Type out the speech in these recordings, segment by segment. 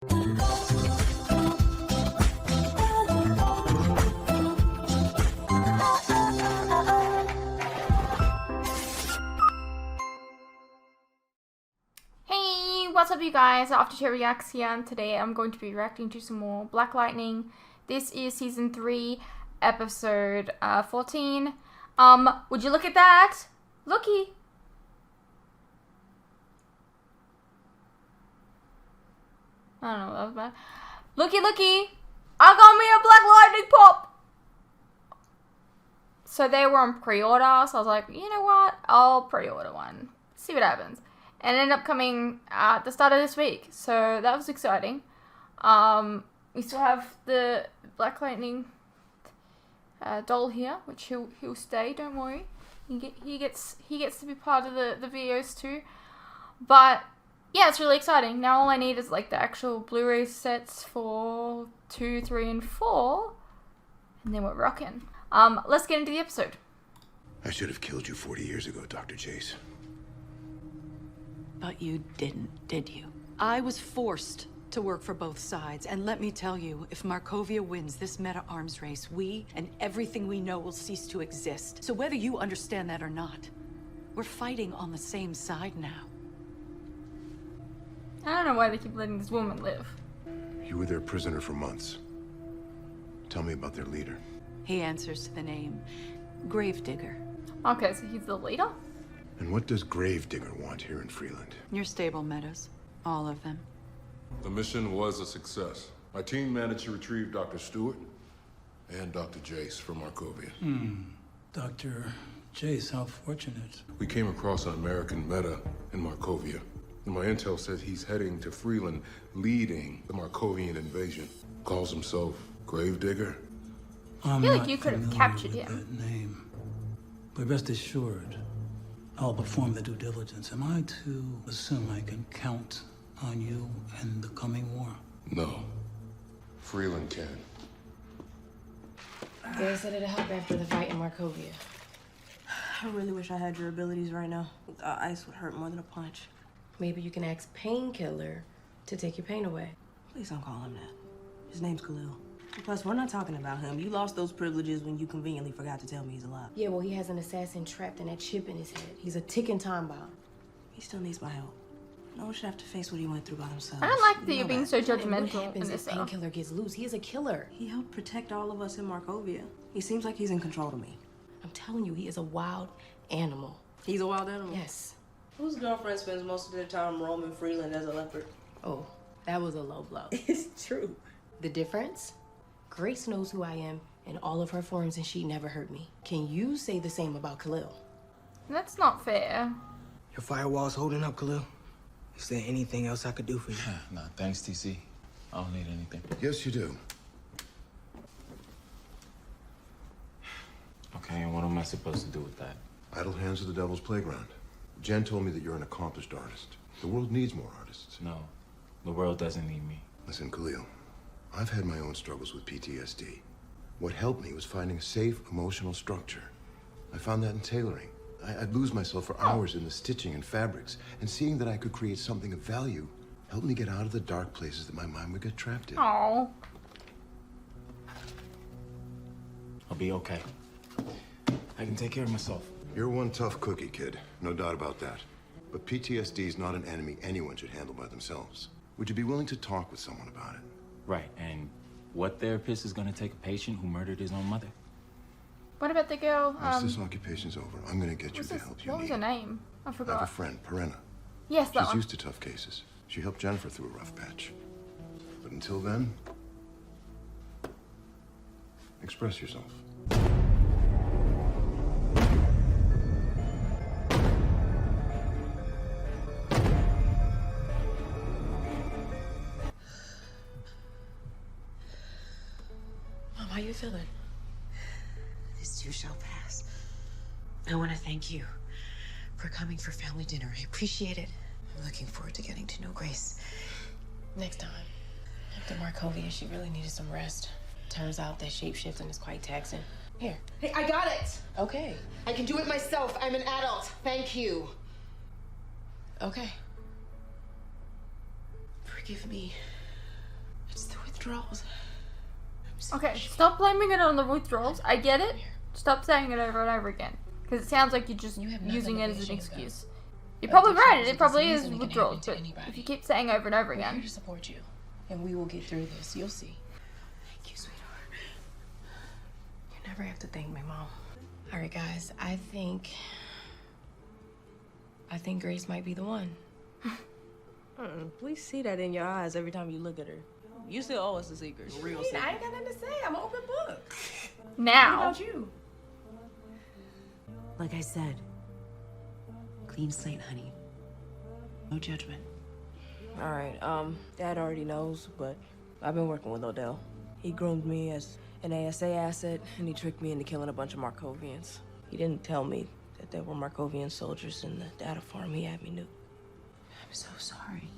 Hey, what's up you guys? Aftershare Reacts here, and today I'm going to be reacting to some more Black Lightning. This is season 3, episode 14. Would you look at that? Looky. I don't know what that was about. Looky. I got me a Black Lightning pop. So they were on pre-order, so I was like, you know what? I'll pre-order one. See what happens. And it ended up coming at the start of this week, so that was exciting. We still have the Black Lightning doll here, which he'll stay. Don't worry, he gets to be part of the videos too. But yeah, it's really exciting. Now all I need is like the actual Blu-ray sets for 2, 3, and 4, and then we're rocking. Let's get into the episode. I should have killed you 40 years ago, Dr. Chase. But you didn't, did you? I was forced to work for both sides, and let me tell you, if Markovia wins this meta-arms race, we and everything we know will cease to exist. So whether you understand that or not, we're fighting on the same side now. I don't know why they keep letting this woman live. You were their prisoner for months. Tell me about their leader. He answers to the name Gravedigger. Okay, so he's the leader? And what does Gravedigger want here in Freeland? Your stable meadows. All of them. The mission was a success. My team managed to retrieve Dr. Stewart and Dr. Jace from Markovia. Dr. Jace, how fortunate. We came across an American meta in Markovia. And my intel says he's heading to Freeland, leading the Markovian invasion. Calls himself Gravedigger. I feel like you could have captured him. That name. But rest assured, I'll perform the due diligence. Am I to assume I can count on you in the coming war? No. Freeland can. They said it'd help after the fight in Markovia. I really wish I had your abilities right now. Ice would hurt more than a punch. Maybe you can ask Painkiller to take your pain away. Please don't call him that. His name's Khalil. Plus, we're not talking about him. You lost those privileges when you conveniently forgot to tell me he's alive. Yeah, well, he has an assassin trapped in that chip in his head. He's a ticking time bomb. He still needs my help. No one should have to face what he went through by themselves. I don't like that you're being so What judgmental in happens this if Painkiller gets loose? He is a killer. He helped protect all of us in Markovia. He seems like he's in control of me. I'm telling you, he is a wild animal. He's a wild animal? Yes. Whose girlfriend spends most of their time roaming Freeland as a leopard? Oh, that was a low blow. It's true. The difference? Grace knows who I am in all of her forms, and she never hurt me. Can you say the same about Khalil? That's not fair. Your firewall's holding up, Khalil. Is there anything else I could do for you? Nah, thanks, TC. I don't need anything. Yes, you do. Okay, and what am I supposed to do with that? Idle hands are the devil's playground. Jen told me that you're an accomplished artist. The world needs more artists. No, the world doesn't need me. Listen, Khalil, I've had my own struggles with PTSD. What helped me was finding a safe emotional structure. I found that in tailoring. I'd lose myself for hours in the stitching and fabrics, and seeing that I could create something of value helped me get out of the dark places that my mind would get trapped in. Oh. I'll be okay. I can take care of myself. You're one tough cookie, kid. No doubt about that. But PTSD is not an enemy anyone should handle by themselves. Would you be willing to talk with someone about it? Right, and what therapist is gonna take a patient who murdered his own mother? What about the girl? Once this occupation's over, I'm gonna get you the help you What was need. her name? I I have a forgot. friend, Perenna. Yes, that She's one. used to tough cases. She helped Jennifer through a rough patch. But until then, express yourself. Mom, how you feeling? This too shall pass. I want to thank you for coming for family dinner. I appreciate it. I'm looking forward to getting to know Grace. Next time. After Markovia, she really needed some rest. Turns out that shapeshifting is quite taxing. Here. Hey, I got it. Okay. I can do it myself. I'm an adult. Thank you. Okay. Forgive me withdrawals. Okay, stop blaming it on the withdrawals. I get it. Stop saying it over and over again. Because it sounds like you're just using it as an excuse. You're probably right, it probably is withdrawals, but if you keep saying over and over We're here again. to support you, and we will get through this. You'll see. Thank you, sweetheart. You never have to thank my mom. All right, guys. I think Grace might be the one. We see that in your eyes every time you look at her. You still owe us a secret. A real I secret. ain't got nothing to say. I'm an open book. Now. What about you? Like I said, clean slate, honey. No judgment. All right, Dad already knows, but I've been working with Odell. He groomed me as an ASA asset, and he tricked me into killing a bunch of Markovians. He didn't tell me that there were Markovian soldiers in the data farm he had me nuked. I'm so sorry.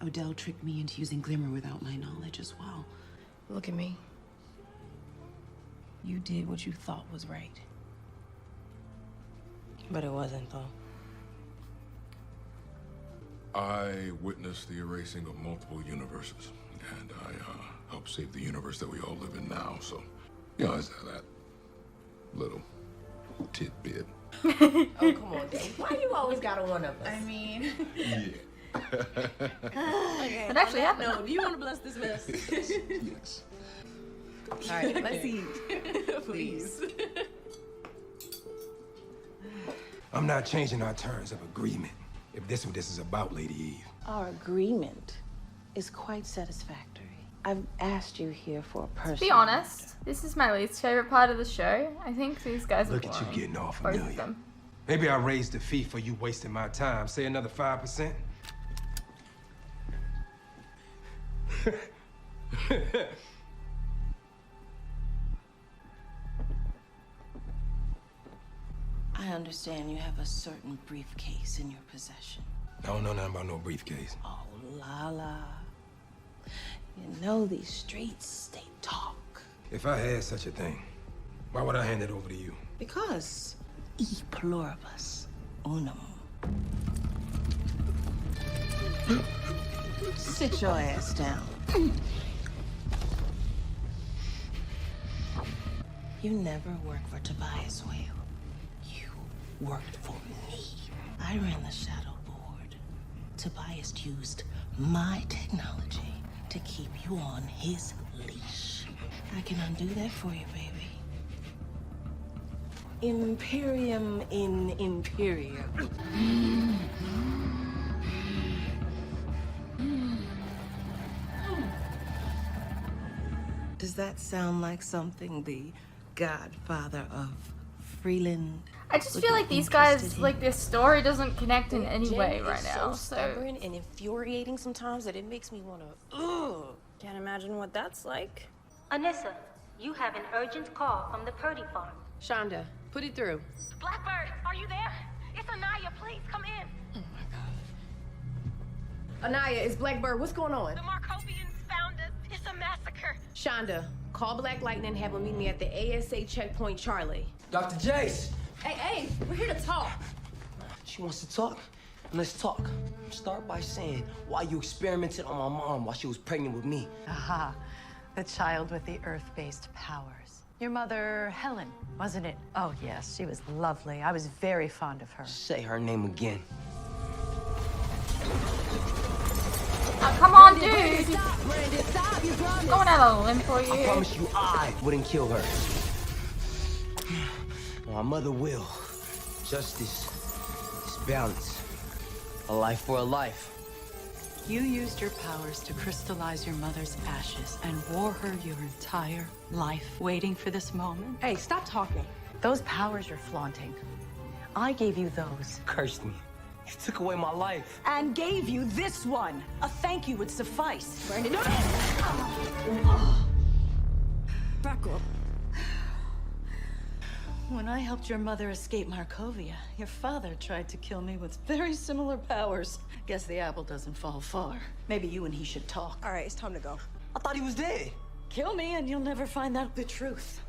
Odell tricked me into using Glimmer without my knowledge as well. Look at me. You did what you thought was right. But it wasn't, though. I witnessed the erasing of multiple universes, and I helped save the universe that we all live in now, so, it's that little tidbit. Oh, come on, Dave. Why you always got one of us? I mean... Yeah. Okay, It actually happened. No, do you want to bless this mess? Yes. All right, let's eat. Please. I'm not changing our terms of agreement. If this what this is about, Lady Eve. Our agreement is quite satisfactory. I've asked you here for a person. To be honest, this is my least favorite part of the show. I think these guys are Look at you boring. getting all Both of familiar. them. Maybe I'll raise the fee for you wasting my time. Say another 5%. I understand you have a certain briefcase in your possession. I don't know nothing about no briefcase. Oh, Lala. You know these streets, they talk. If I had such a thing, why would I hand it over to you? Because e pluribus unum. Sit your ass down. You never worked for Tobias Whale. You worked for me. I ran the shadow board. Tobias used my technology to keep you on his leash. I can undo that for you, baby. Imperium in Imperium. Does that sound like something the godfather of Freeland? I just feel like these guys, like, their story doesn't connect in any way right now. So stubborn and infuriating sometimes that it makes me want to. Ugh. Can't imagine what that's like. Anissa, you have an urgent call from the Purdy farm. Shonda, put it through. Blackbird, are you there? It's Anaya. Please come in. Oh my God. Anaya, it's Blackbird. What's going on? The Markovians found us. It's a massacre. Shonda, call Black Lightning and have him meet me at the ASA checkpoint Charlie. Dr. Jace! Hey, we're here to talk. She wants to talk? Let's talk. Start by saying why you experimented on my mom while she was pregnant with me. Aha, the child with the Earth-based powers. Your mother, Helen, wasn't it? Oh, yes, she was lovely. I was very fond of her. Say her name again. Oh, come on, dude! I'm going out on a limb for you. I promise you I wouldn't kill her. My mother will. Justice is balance. A life for a life. You used your powers to crystallize your mother's ashes and wore her your entire life, waiting for this moment. Hey, stop talking. Those powers you're flaunting, I gave you those. Cursed me. You took away my life. And gave you this one. A thank you would suffice. Brandon, no! Back up. When I helped your mother escape Markovia, your father tried to kill me with very similar powers. Guess the apple doesn't fall far. Maybe you and he should talk. All right, it's time to go. I thought he was dead. Kill me and you'll never find out the truth.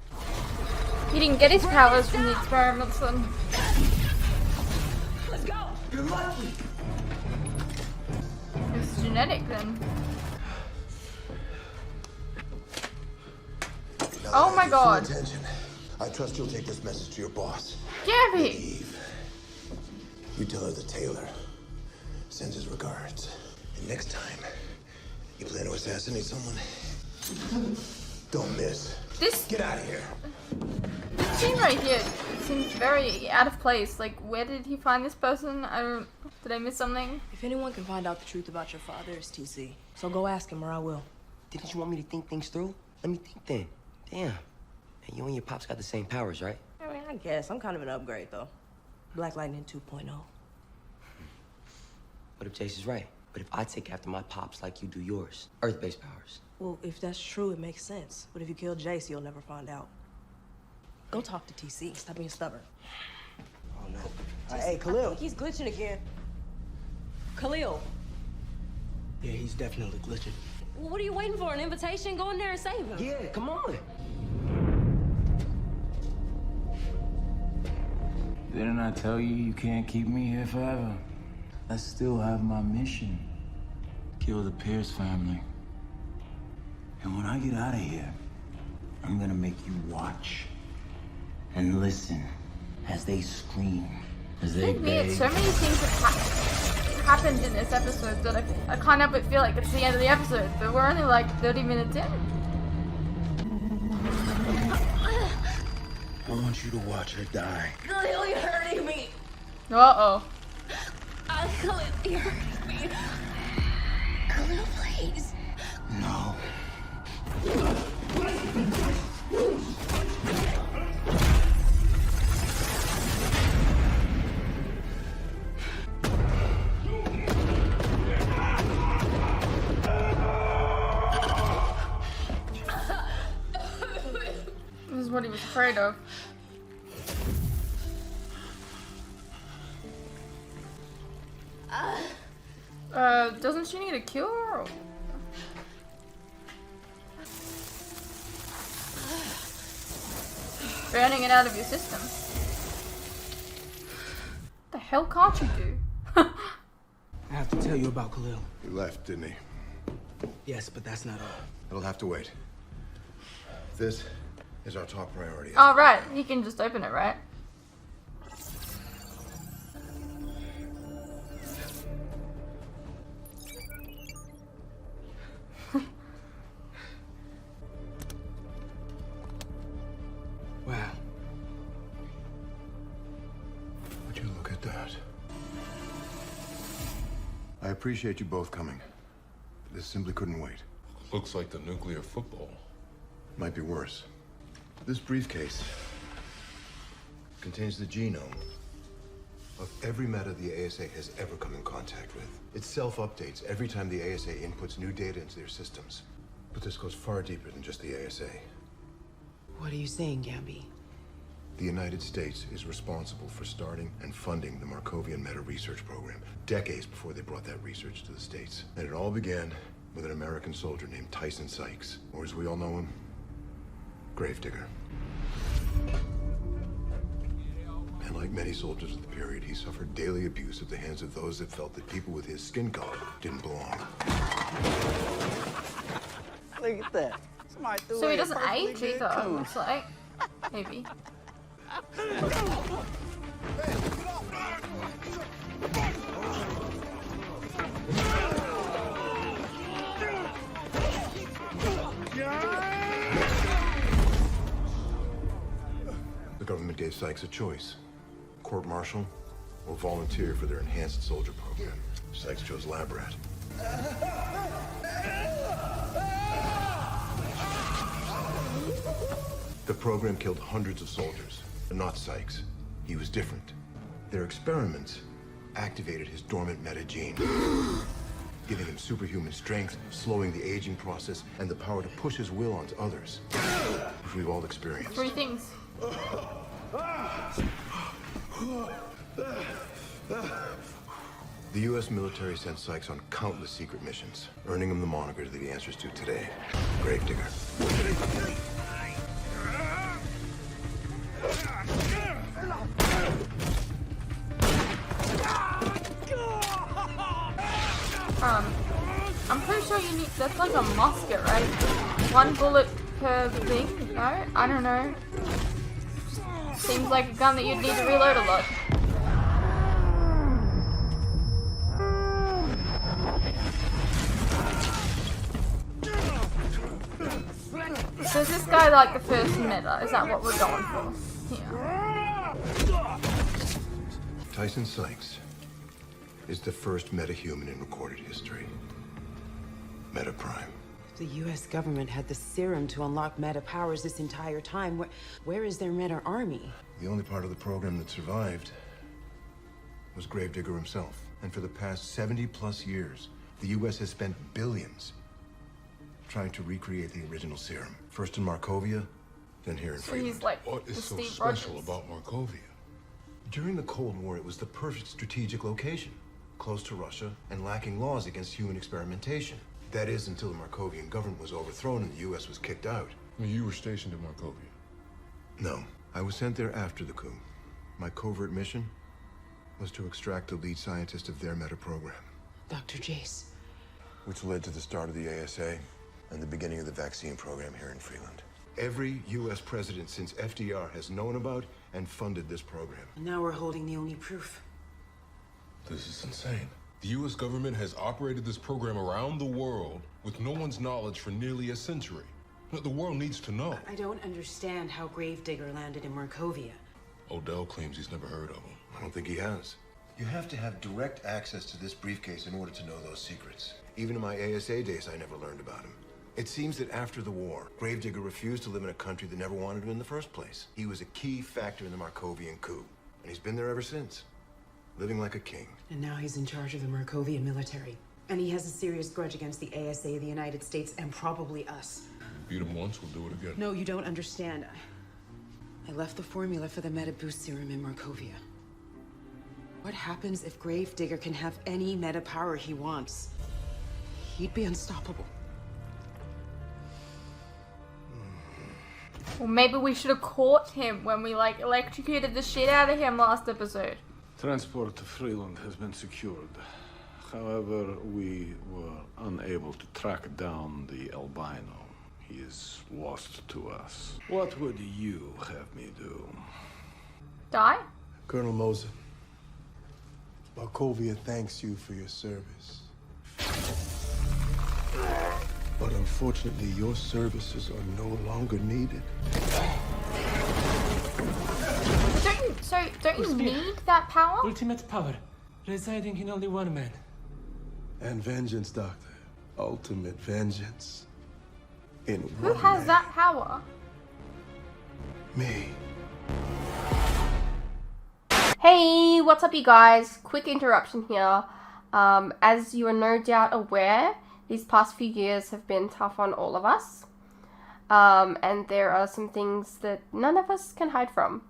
He didn't get his powers from the experiments then. Let's go! You're lucky. It's genetic then. Oh my God. Full attention. I trust you'll take this message to your boss. Gabby! Eve. You tell her the tailor sends his regards. And next time you plan to assassinate someone, don't miss. Get out of here. This scene right here seems very out of place. Like, where did he find this person? Did I miss something? If anyone can find out the truth about your father, it's TC. So go ask him or I will. Didn't you want me to think things through? Let me think then. Damn. And you and your pops got the same powers, right? I mean, I guess. I'm kind of an upgrade, though. Black Lightning 2.0. What if Jace is right? But if I take after my pops like you do yours? Earth-based powers. Well, if that's true, it makes sense. But if you kill Jace, you'll never find out. Go talk to TC. Stop being stubborn. Oh, no. Hey, Khalil. I think he's glitching again. Khalil. Yeah, he's definitely glitching. Well, what are you waiting for? An invitation? Go in there and save him. Yeah, come on. Didn't I tell you you can't keep me here forever? I still have my mission. Kill the Pierce family. And when I get out of here, I'm gonna make you watch and listen as they scream, as they beg. So many things have happened in this episode that I can't help but feel like it's the end of the episode, but we're only like 30 minutes in. I want you to watch her die. Khalil, you're hurting me. Uh-oh. Khalil, you're hurting me. Khalil, please. No. This is what he was afraid of. Doesn't she need a cure? Burning it out of your system. What the hell can't you do? I have to tell you about Khalil. He left, didn't he? Yes, but that's not all. It'll have to wait. This is our top priority. Oh, right. He can just open it, right? Wow. Would you look at that? I appreciate you both coming. This simply couldn't wait. Looks like the nuclear football. Might be worse. This briefcase contains the genome of every meta the ASA has ever come in contact with. It self-updates every time the ASA inputs new data into their systems. But this goes far deeper than just the ASA. What are you saying, Gabby? The United States is responsible for starting and funding the Markovian Meta Research Program decades before they brought that research to the States. And it all began with an American soldier named Tyson Sykes, or as we all know him, Gravedigger. And like many soldiers of the period, he suffered daily abuse at the hands of those that felt that people with his skin color didn't belong. Look at that. Somebody threw So he away a doesn't perfectly age good either, coon. looks like. Maybe. The government gave Sykes a choice: court-martial or volunteer for their enhanced soldier program. Sykes chose lab rat. The program killed hundreds of soldiers, but not Sykes. He was different. Their experiments activated his dormant meta gene, giving him superhuman strength, slowing the aging process, and the power to push his will onto others, which we've all experienced. 3 things. The U.S. military sent Sykes on countless secret missions, earning him the moniker that he answers to today, Gravedigger. I'm pretty sure you need, that's like a musket, right? One bullet per thing? No? I don't know. Seems like a gun that you'd need to reload a lot. So is this guy like the first meta? Is that what we're going for here? Tyson Sykes is the first metahuman in recorded history. Meta Prime. The U.S. government had the serum to unlock meta powers this entire time. Where is their meta army? The only part of the program that survived was Gravedigger himself. And for the past 70+ years, the U.S. has spent billions trying to recreate the original serum. First in Markovia, then here in Freeland. He's like what is so Steve special Rogers. about Markovia? During the Cold War, it was the perfect strategic location. Close to Russia and lacking laws against human experimentation. That is, until the Markovian government was overthrown and the U.S. was kicked out. I mean, you were stationed in Markovia. No, I was sent there after the coup. My covert mission was to extract the lead scientist of their meta program. Dr. Jace. Which led to the start of the ASA and the beginning of the vaccine program here in Freeland. Every U.S. president since FDR has known about and funded this program. Now we're holding the only proof. This is insane. The U.S. government has operated this program around the world with no one's knowledge for nearly a century. The world needs to know. I don't understand how Gravedigger landed in Markovia. Odell claims he's never heard of him. I don't think he has. You have to have direct access to this briefcase in order to know those secrets. Even in my ASA days, I never learned about him. It seems that after the war, Gravedigger refused to live in a country that never wanted him in the first place. He was a key factor in the Markovian coup, and he's been there ever since, living like a king. And now he's in charge of the Markovian military. And he has a serious grudge against the ASA, the United States, and probably us. Beat him once, we'll do it again. No, you don't understand. I left the formula for the Meta Boost serum in Markovia. What happens if Gravedigger can have any meta power he wants? He'd be unstoppable. Well, maybe we should have caught him when we like electrocuted the shit out of him last episode. Transport to Freeland has been secured. However, we were unable to track down the albino. He is lost to us. What would you have me do? Die? Colonel Moser, Markovia thanks you for your service. But unfortunately, your services are no longer needed. Don't you need that power? Ultimate power, residing in only one man. And vengeance, Doctor. Ultimate vengeance. In Who one has man. that power? Me. Hey, what's up you guys? Quick interruption here. As you are no doubt aware, these past few years have been tough on all of us. And there are some things that none of us can hide from.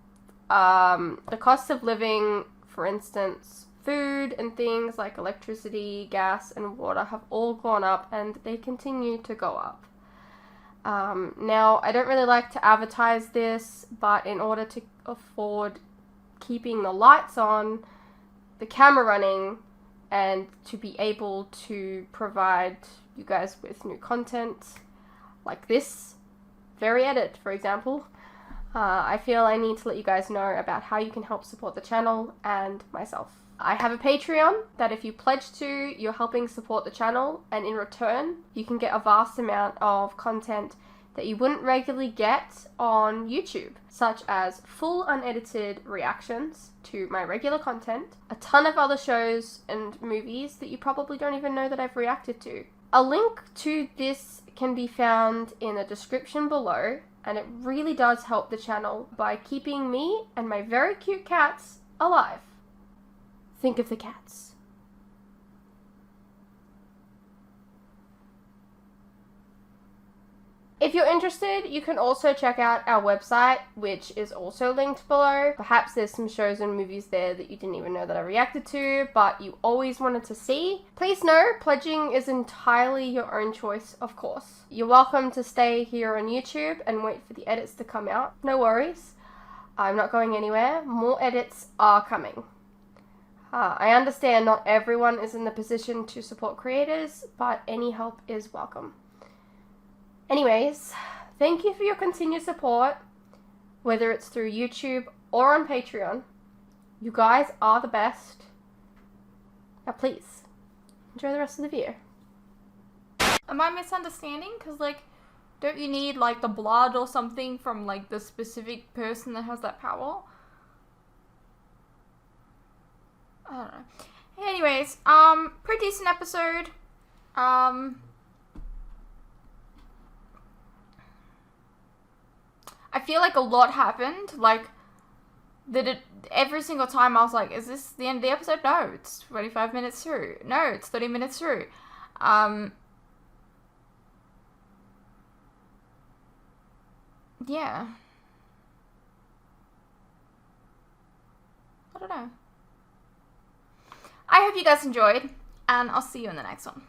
The cost of living, for instance, food and things like electricity, gas, and water have all gone up, and they continue to go up. Now, I don't really like to advertise this, but in order to afford keeping the lights on, the camera running, and to be able to provide you guys with new content like this very edit, for example, I feel I need to let you guys know about how you can help support the channel and myself. I have a Patreon that if you pledge to, you're helping support the channel, and in return, you can get a vast amount of content that you wouldn't regularly get on YouTube, such as full unedited reactions to my regular content, a ton of other shows and movies that you probably don't even know that I've reacted to. A link to this can be found in the description below, and it really does help the channel by keeping me and my very cute cats alive. Think of the cats. If you're interested, you can also check out our website, which is also linked below. Perhaps there's some shows and movies there that you didn't even know that I reacted to, but you always wanted to see. Please know, pledging is entirely your own choice, of course. You're welcome to stay here on YouTube and wait for the edits to come out. No worries. I'm not going anywhere. More edits are coming. I understand not everyone is in the position to support creators, but any help is welcome. Anyways, thank you for your continued support, whether it's through YouTube or on Patreon. You guys are the best. Now please, enjoy the rest of the video. Am I misunderstanding? Because, like, don't you need, like, the blood or something from, like, the specific person that has that power? I don't know. Anyways, pretty decent episode. I feel like a lot happened. Like, every single time I was like, is this the end of the episode? No, it's 25 minutes through. No, it's 30 minutes through. Yeah. I don't know. I hope you guys enjoyed, and I'll see you in the next one.